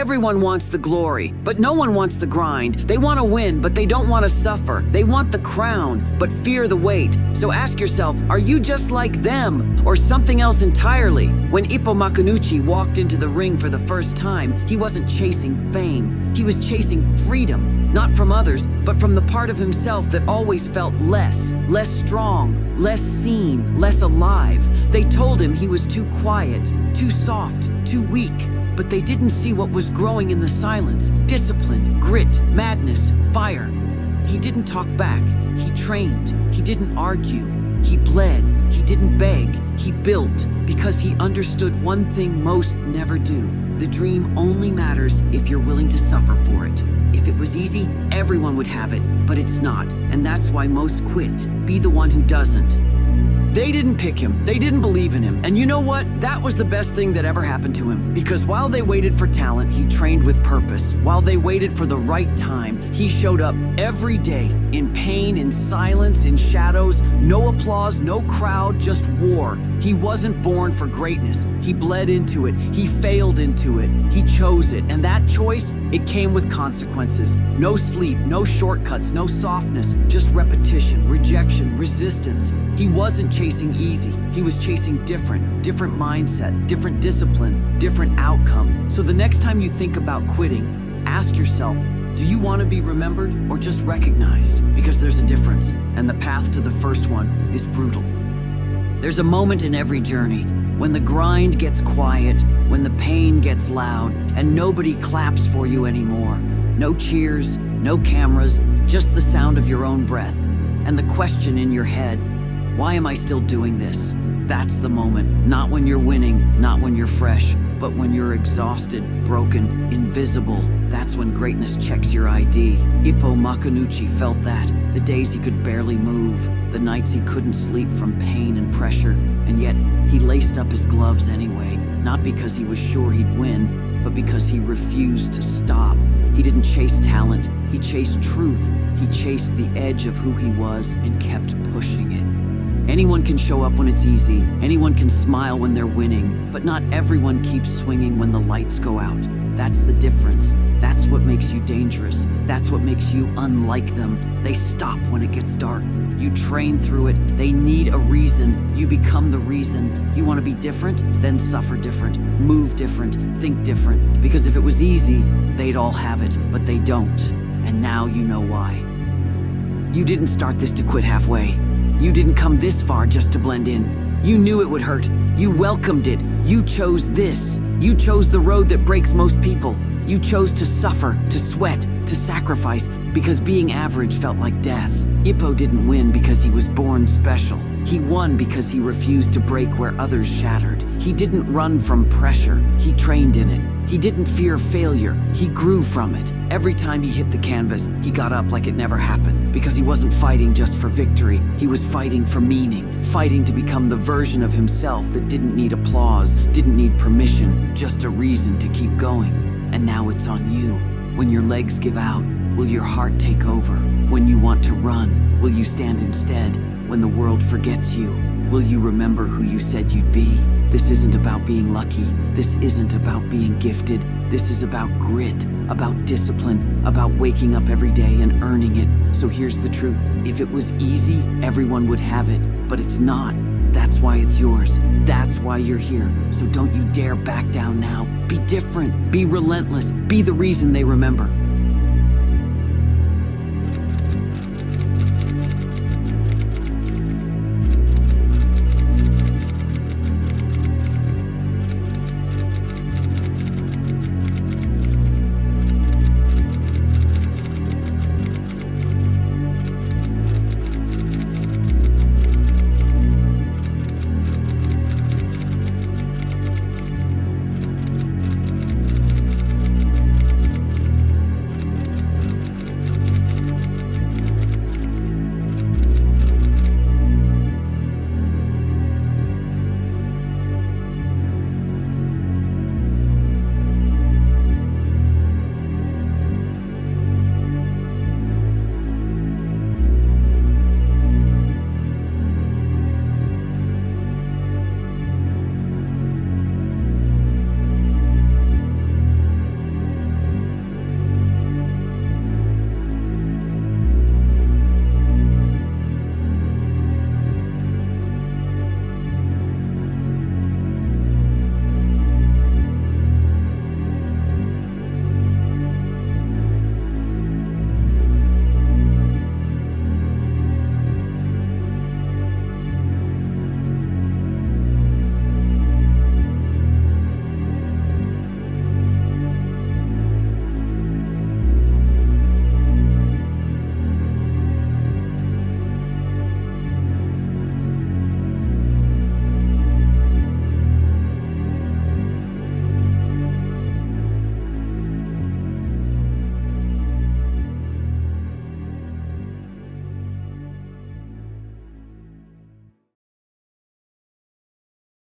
Everyone wants the glory, but no one wants the grind. They want to win, but they don't want to suffer. They want the crown, but fear the weight. So ask yourself, are you just like them, or something else entirely? When Ippo Makunuchi walked into the ring for the first time, he wasn't chasing fame. He was chasing freedom, not from others, but from the part of himself that always felt less strong, less seen, less alive. They told him he was too quiet, too soft, too weak. But they didn't see what was growing in the silence. Discipline, grit, madness, fire. He didn't talk back. He trained. He didn't argue. He bled. He didn't beg. He built because he understood one thing most never do. The dream only matters if you're willing to suffer for it. If it was easy, everyone would have it, but it's not. And that's why most quit. Be the one who doesn't. They didn't pick him. They didn't believe in him. And you know what? That was the best thing that ever happened to him. Because while they waited for talent, he trained with purpose. While they waited for the right time, he showed up every day. In pain, in silence, in shadows. No applause, no crowd, just war. He wasn't born for greatness. He bled into it. He failed into it. He chose it. And that choice, it came with consequences. No sleep, no shortcuts, no softness. Just repetition, rejection, resistance. He wasn't chasing easy. He was chasing different mindset, different discipline, different outcome. So the next time you think about quitting, ask yourself, do you want to be remembered or just recognized? Because there's a difference, and the path to the first one is brutal. There's a moment in every journey when the grind gets quiet, when the pain gets loud, and nobody claps for you anymore. No cheers, no cameras, just the sound of your own breath, and the question in your head, why am I still doing this? That's the moment, not when you're winning, not when you're fresh, but when you're exhausted, broken, invisible. That's when greatness checks your ID. Ippo Makunuchi felt that. The days he could barely move, the nights he couldn't sleep from pain and pressure, and yet he laced up his gloves anyway, not because he was sure he'd win, but because he refused to stop. He didn't chase talent, he chased truth. He chased the edge of who he was and kept pushing it. Anyone can show up when it's easy, anyone can smile when they're winning, but not everyone keeps swinging when the lights go out. That's the difference. That's what makes you dangerous. That's what makes you unlike them. They stop when it gets dark. You train through it. They need a reason. You become the reason. You want to be different? Then suffer different. Move different. Think different. Because if it was easy, they'd all have it, but they don't. And now you know why. You didn't start this to quit halfway. You didn't come this far just to blend in. You knew it would hurt. You welcomed it. You chose this. You chose the road that breaks most people. You chose to suffer, to sweat, to sacrifice, because being average felt like death. Ippo didn't win because he was born special. He won because he refused to break where others shattered. He didn't run from pressure. He trained in it. He didn't fear failure. He grew from it. Every time he hit the canvas, he got up like it never happened, because he wasn't fighting just for victory. He was fighting for meaning, fighting to become the version of himself that didn't need applause, didn't need permission, just a reason to keep going. And now it's on you. When your legs give out, will your heart take over? When you want to run, will you stand instead? When the world forgets you, will you remember who you said you'd be? This isn't about being lucky. This isn't about being gifted. This is about grit, about discipline, about waking up every day and earning it. So here's the truth. If it was easy, everyone would have it, but it's not. That's why it's yours. That's why you're here. So don't you dare back down now. Be different. Be relentless. Be the reason they remember.